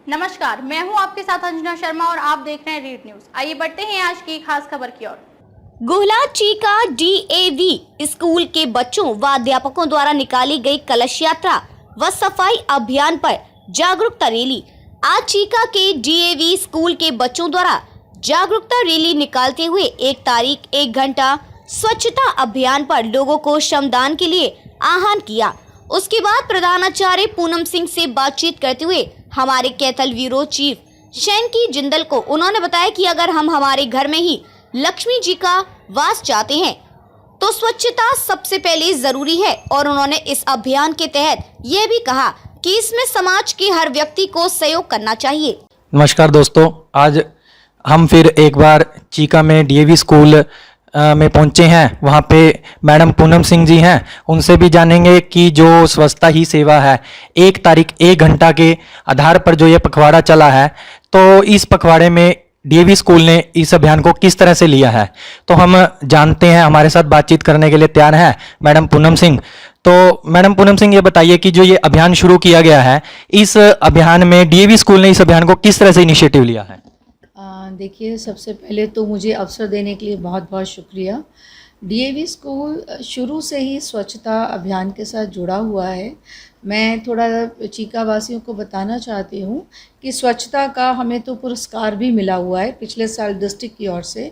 नमस्कार, मैं हूं आपके साथ अंजना शर्मा और आप देख रहे हैं रीड न्यूज। आइए बढ़ते हैं आज की खास खबर की ओर। गुहला चीका DAV स्कूल के बच्चों व अध्यापकों द्वारा निकाली गई कलश यात्रा व सफाई अभियान पर जागरूकता रैली। आज चीका के DAV स्कूल के बच्चों द्वारा जागरूकता रैली निकालते हुए 1 तारीख 1 घंटा स्वच्छता अभियान पर लोगों को श्रमदान के लिए आह्वान किया। उसके बाद प्रधानाचार्य पूनम सिंह से बातचीत करते हुए हमारे कैथल ब्यूरो चीफ शैनकी जिंदल को उन्होंने बताया कि अगर हम हमारे घर में ही लक्ष्मी जी का वास चाहते हैं तो स्वच्छता सबसे पहले जरूरी है। और उन्होंने इस अभियान के तहत ये भी कहा कि इसमें समाज के हर व्यक्ति को सहयोग करना चाहिए। नमस्कार दोस्तों, आज हम फिर एक बार चीका में DAV स्कूल में पहुंचे हैं। वहां पे मैडम पूनम सिंह जी हैं, उनसे भी जानेंगे कि जो स्वच्छता ही सेवा है 1 तारीख 1 घंटा के आधार पर जो ये पखवाड़ा चला है, तो इस पखवाड़े में DAV स्कूल ने इस अभियान को किस तरह से लिया है तो हम जानते हैं। हमारे साथ बातचीत करने के लिए तैयार है मैडम पूनम सिंह। तो मैडम पूनम सिंह, ये बताइए कि जो ये अभियान शुरू किया गया है, इस अभियान में DAV स्कूल ने इस अभियान को किस तरह से इनिशिएटिव लिया है? देखिए, सबसे पहले तो मुझे अवसर देने के लिए बहुत बहुत शुक्रिया। DAV स्कूल शुरू से ही स्वच्छता अभियान के साथ जुड़ा हुआ है। मैं थोड़ा चीका वासियों को बताना चाहती हूँ कि स्वच्छता का हमें तो पुरस्कार भी मिला हुआ है पिछले साल डिस्ट्रिक्ट की ओर से।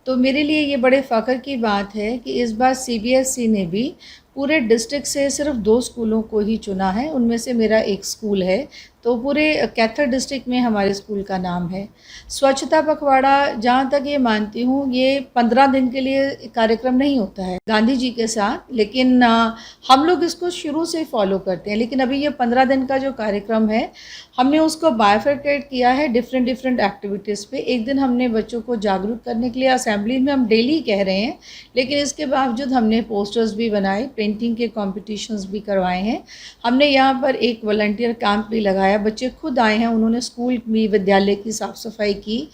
तो मेरे लिए ये बड़े फ़ख्र की बात है कि इस बार CBSE ने भी पूरे डिस्ट्रिक्ट से सिर्फ 2 स्कूलों को ही चुना है, उनमें से मेरा एक स्कूल है। तो पूरे कैथल डिस्ट्रिक्ट में हमारे स्कूल का नाम है। स्वच्छता पखवाड़ा, जहाँ तक ये मानती हूँ, ये 15 दिन के लिए कार्यक्रम नहीं होता है गांधी जी के साथ, लेकिन हम लोग इसको शुरू से फॉलो करते हैं। लेकिन अभी ये 15 दिन का जो कार्यक्रम है, हमने उसको बाइफरकेट किया है डिफरेंट एक्टिविटीज़ पे। एक दिन हमने बच्चों को जागरूक करने के लिए, असेंबली में हम डेली कह रहे हैं, लेकिन इसके बावजूद हमने पोस्टर्स भी बनाए, पेंटिंग के कॉम्पिटिशन्स भी करवाए हैं। हमने यहाँ पर एक वॉलंटियर कैंप भी लगाया, बच्चे खुद आए हैं, उन्होंने स्कूल भी, विद्यालय की साफ़ सफाई की।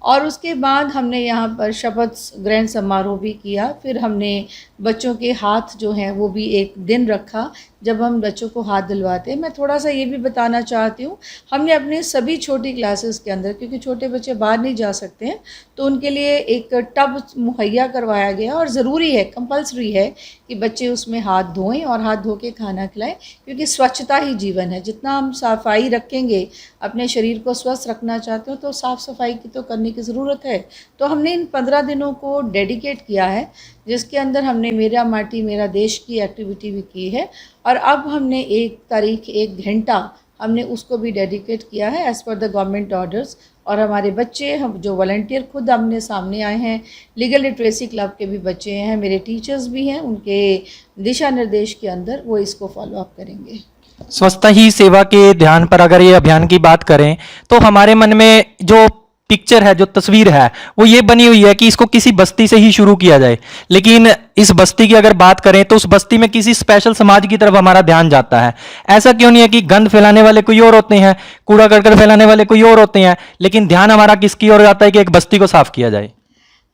और उसके बाद हमने यहाँ पर शपथ ग्रहण समारोह भी किया। फिर हमने बच्चों के हाथ जो हैं वो भी एक दिन रखा जब हम बच्चों को हाथ दिलवाते हैं। मैं थोड़ा सा ये भी बताना चाहती हूँ, हमने अपने सभी छोटी क्लासेस के अंदर, क्योंकि छोटे बच्चे बाहर नहीं जा सकते हैं, तो उनके लिए एक टब मुहैया करवाया गया। और ज़रूरी है, कंपल्सरी है कि बच्चे उसमें हाथ धोएं और हाथ धो के खाना खिलाएं, क्योंकि स्वच्छता ही जीवन है। जितना हम सफाई रखेंगे, अपने शरीर को स्वस्थ रखना चाहते हो, तो साफ़ सफाई की तो करने की ज़रूरत है। तो हमने इन 15 दिनों को डेडिकेट किया है, जिसके अंदर हमने मेरा माटी मेरा देश की एक्टिविटी भी की है। और अब हमने 1 तारीख 1 घंटा हमने उसको भी डेडिकेट किया है as per the government orders. और हमारे बच्चे, हम जो वॉलंटियर खुद हमने सामने आए हैं, लीगल लिटरेसी क्लब के भी बच्चे हैं, मेरे टीचर्स भी हैं, उनके दिशा निर्देश के अंदर वो इसको फॉलो अप करेंगे। स्वच्छता ही सेवा के ध्यान पर अगर ये अभियान की बात करें तो हमारे मन में जो पिक्चर है, जो तस्वीर है, वो ये बनी हुई है कि इसको किसी बस्ती से ही शुरू किया जाए। लेकिन इस बस्ती की अगर बात करें तो उस बस्ती में किसी स्पेशल समाज की तरफ हमारा ध्यान जाता है। ऐसा क्यों नहीं है कि गंद फैलाने वाले कोई और होते हैं, कूड़ा करकट फैलाने वाले कोई और होते हैं, लेकिन ध्यान हमारा किसकी ओर जाता है कि एक बस्ती को साफ किया जाए।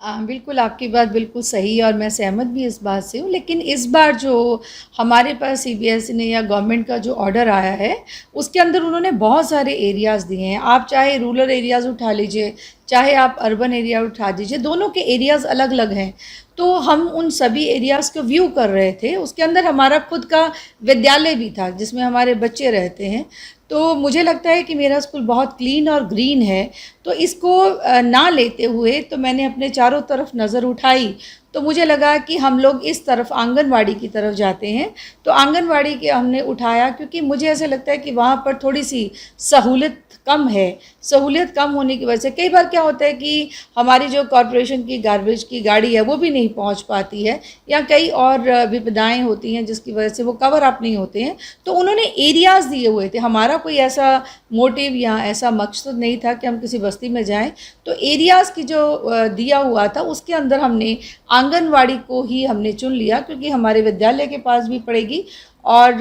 बिल्कुल, आपकी बात बिल्कुल सही है और मैं सहमत भी इस बात से हूँ। लेकिन इस बार जो हमारे पास CBSE ने या गवर्नमेंट का जो ऑर्डर आया है, उसके अंदर उन्होंने बहुत सारे एरियाज़ दिए हैं। आप चाहे रूरल एरियाज़ उठा लीजिए, चाहे आप अर्बन एरिया उठा दीजिए, दोनों के एरियाज़ अलग अलग हैं। तो हम उन सभी एरियाज़ को व्यू कर रहे थे। उसके अंदर हमारा खुद का विद्यालय भी था जिसमें हमारे बच्चे रहते हैं। तो मुझे लगता है कि मेरा स्कूल बहुत क्लीन और ग्रीन है। तो इसको ना लेते हुए तो मैंने अपने चारों तरफ नज़र उठाई, तो मुझे लगा कि हम लोग इस तरफ आंगनवाड़ी की तरफ जाते हैं। तो आंगनवाड़ी के हमने उठाया, क्योंकि मुझे ऐसे लगता है कि वहाँ पर थोड़ी सी सहूलियत कम है। सहूलियत कम होने की वजह से कई बार क्या होता है कि हमारी जो कॉरपोरेशन की गार्बेज की गाड़ी है वो भी नहीं पहुंच पाती है, या कई और विपदाएं होती हैं जिसकी वजह से वो कवर अप नहीं होते हैं। तो उन्होंने एरियाज़ दिए हुए थे। हमारा कोई ऐसा मोटिव या ऐसा मकसद नहीं था कि हम किसी बस्ती में जाएं। तो एरियाज़ की जो दिया हुआ था, उसके अंदर हमने आंगनवाड़ी को ही हमने चुन लिया, क्योंकि हमारे विद्यालय के पास भी पड़ेगी और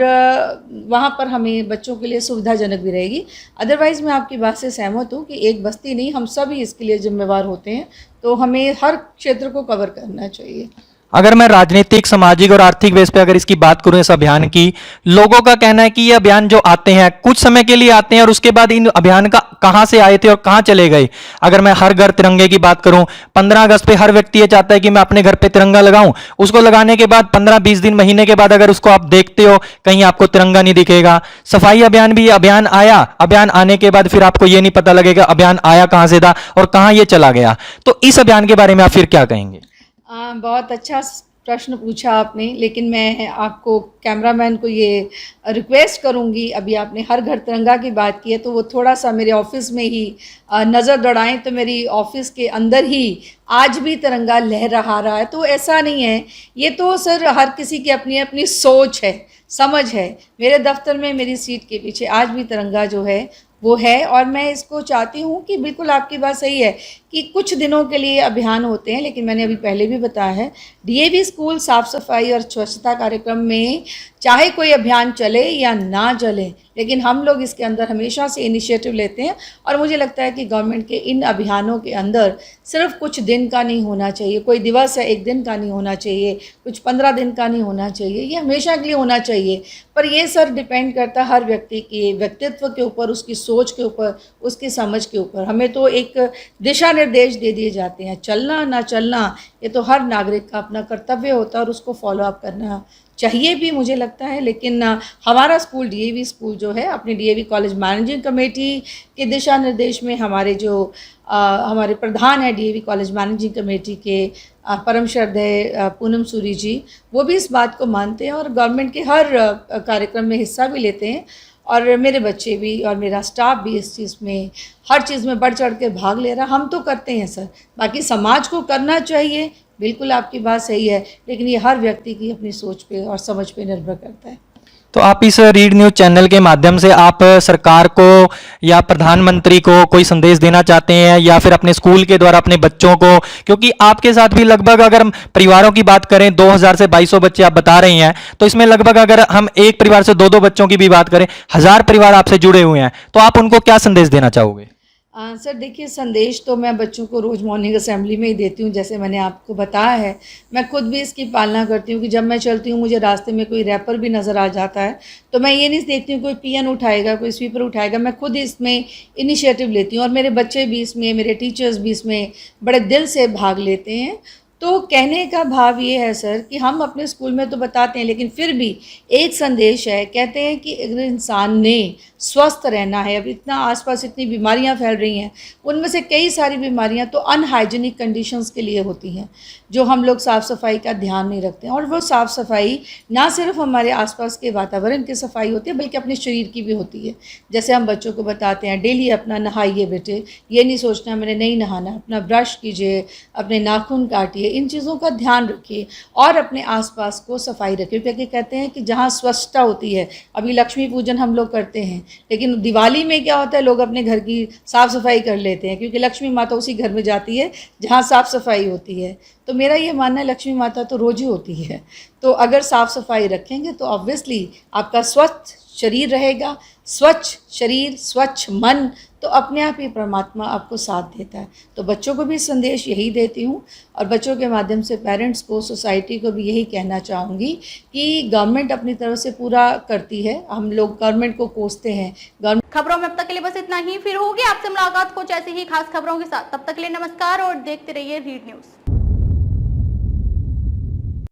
वहाँ पर हमें बच्चों के लिए सुविधाजनक भी रहेगी। अदरवाइज़ मैं आपकी बात से सहमत हूँ कि एक बस्ती नहीं, हम सभी इसके लिए जिम्मेवार होते हैं, तो हमें हर क्षेत्र को कवर करना चाहिए। अगर मैं राजनीतिक, सामाजिक और आर्थिक बेस पे अगर इसकी बात करूं इस अभियान की, लोगों का कहना है कि ये अभियान जो आते हैं कुछ समय के लिए आते हैं और उसके बाद इन अभियान का कहां से आए थे और कहां चले गए। अगर मैं हर घर तिरंगे की बात करूं, 15 अगस्त पे हर व्यक्ति ये चाहता है कि मैं अपने घर पे तिरंगा लगाऊं, उसको लगाने के बाद 15-20 दिन, महीने के बाद अगर उसको आप देखते हो कहीं आपको तिरंगा नहीं दिखेगा। सफाई अभियान भी, अभियान आया, अभियान आने के बाद फिर आपको ये नहीं पता लगेगा अभियान आया कहां से था और कहां ये चला गया। तो इस अभियान के बारे में आप फिर क्या कहेंगे? बहुत अच्छा प्रश्न पूछा आपने, लेकिन मैं आपको कैमरामैन को ये रिक्वेस्ट करूंगी, अभी आपने हर घर तिरंगा की बात की है तो वो थोड़ा सा मेरे ऑफिस में ही नज़र दौड़ाएं तो मेरी ऑफिस के अंदर ही आज भी तिरंगा लहरा रहा है। तो ऐसा नहीं है, ये तो सर हर किसी की अपनी अपनी सोच है, समझ है। मेरे दफ्तर में मेरी सीट के पीछे आज भी तिरंगा जो है वो है, और मैं इसको चाहती हूँ कि बिल्कुल आपकी बात सही है कि कुछ दिनों के लिए अभियान होते हैं, लेकिन मैंने अभी पहले भी बताया है डीएवी स्कूल साफ़ सफाई और स्वच्छता कार्यक्रम में चाहे कोई अभियान चले या ना चले, लेकिन हम लोग इसके अंदर हमेशा से इनिशिएटिव लेते हैं। और मुझे लगता है कि गवर्नमेंट के इन अभियानों के अंदर सिर्फ कुछ दिन का नहीं होना चाहिए, कोई दिवस है एक दिन का नहीं होना चाहिए, कुछ 15 दिन का नहीं होना चाहिए, ये हमेशा के लिए होना चाहिए। पर ये सर डिपेंड करता है हर व्यक्ति के व्यक्तित्व के ऊपर, उसकी सोच के ऊपर, उसकी समझ के ऊपर। हमें तो एक दिशा निर्देश दे दिए जाते हैं, चलना ना चलना ये तो हर नागरिक का अपना कर्तव्य होता है और उसको फॉलो अप करना चाहिए भी, मुझे लगता है। लेकिन हमारा स्कूल डीएवी स्कूल जो है अपनी डीएवी कॉलेज मैनेजिंग कमेटी के दिशा निर्देश में हमारे प्रधान है डीएवी कॉलेज मैनेजिंग कमेटी के परम श्रद्धेय पूनम सूरी जी, वो भी इस बात को मानते हैं और गवर्नमेंट के हर कार्यक्रम में हिस्सा भी लेते हैं। और मेरे बच्चे भी और मेरा स्टाफ भी इस चीज़ में, हर चीज़ में बढ़ चढ़ के भाग ले रहा। हम तो करते हैं सर, बाकी समाज को करना चाहिए, बिल्कुल आपकी बात सही है, लेकिन ये हर व्यक्ति की अपनी सोच पे और समझ पे निर्भर करता है। तो आप इस रीड न्यूज़ चैनल के माध्यम से आप सरकार को या प्रधानमंत्री को कोई संदेश देना चाहते हैं या फिर अपने स्कूल के द्वारा अपने बच्चों को, क्योंकि आपके साथ भी लगभग अगर हम परिवारों की बात करें 2000 से 2200 बच्चे आप बता रही हैं, तो इसमें लगभग अगर हम एक परिवार से 2-2 बच्चों की भी बात करें, 1000 परिवार आपसे जुड़े हुए हैं, तो आप उनको क्या संदेश देना चाहोगे? सर देखिए, संदेश तो मैं बच्चों को रोज़ मॉर्निंग असेंबली में ही देती हूँ, जैसे मैंने आपको बताया है। मैं खुद भी इसकी पालना करती हूँ कि जब मैं चलती हूँ मुझे रास्ते में कोई रैपर भी नज़र आ जाता है तो मैं ये नहीं देखती हूँ कोई पियन उठाएगा, कोई स्वीपर उठाएगा, मैं खुद इसमें इनिशिएटिव लेती हूँ और मेरे बच्चे भी इसमें, मेरे टीचर्स भी इसमें बड़े दिल से भाग लेते हैं। तो कहने का भाव ये है सर कि हम अपने स्कूल में तो बताते हैं, लेकिन फिर भी एक संदेश है, कहते हैं कि अगर इंसान ने स्वस्थ रहना है, अब इतना आसपास इतनी बीमारियां फैल रही हैं, उनमें से कई सारी बीमारियां तो अनहाइजीनिक कंडीशंस के लिए होती हैं, जो हम लोग साफ़ सफाई का ध्यान नहीं रखते हैं। और वो साफ़ सफाई ना सिर्फ हमारे आसपास के वातावरण की सफाई होती है, बल्कि अपने शरीर की भी होती है। जैसे हम बच्चों को बताते हैं डेली अपना नहाइए बेटे, ये नहीं सोचना मैंने नहीं नहाना, अपना ब्रश कीजिए, अपने नाखून काटिए, इन चीज़ों का ध्यान रखिए और अपने आसपास को सफाई रखिए। क्योंकि कहते हैं कि जहाँ स्वच्छता होती है, अभी लक्ष्मी पूजन हम लोग करते हैं, लेकिन दिवाली में क्या होता है, लोग अपने घर की साफ़ सफाई कर लेते हैं, क्योंकि लक्ष्मी माता उसी घर में जाती है जहाँ साफ़ सफाई होती है। तो मेरा ये मानना है लक्ष्मी माता तो रोज़ ही होती है, तो अगर साफ़ सफाई रखेंगे तो ऑब्वियसली आपका स्वच्छ शरीर रहेगा, स्वच्छ शरीर स्वच्छ मन, तो अपने आप ही परमात्मा आपको साथ देता है। तो बच्चों को भी संदेश यही देती हूँ और बच्चों के माध्यम से पेरेंट्स को, सोसाइटी को भी यही कहना चाहूँगी कि गवर्नमेंट अपनी तरफ से पूरा करती है, हम लोग गवर्नमेंट को कोसते हैं। खबरों में अब तक के लिए बस इतना ही, फिर होगी आपसे मुलाकात कुछ ऐसी ही खास खबरों के साथ। तब तक के लिए नमस्कार और देखते रहिए रीड न्यूज़।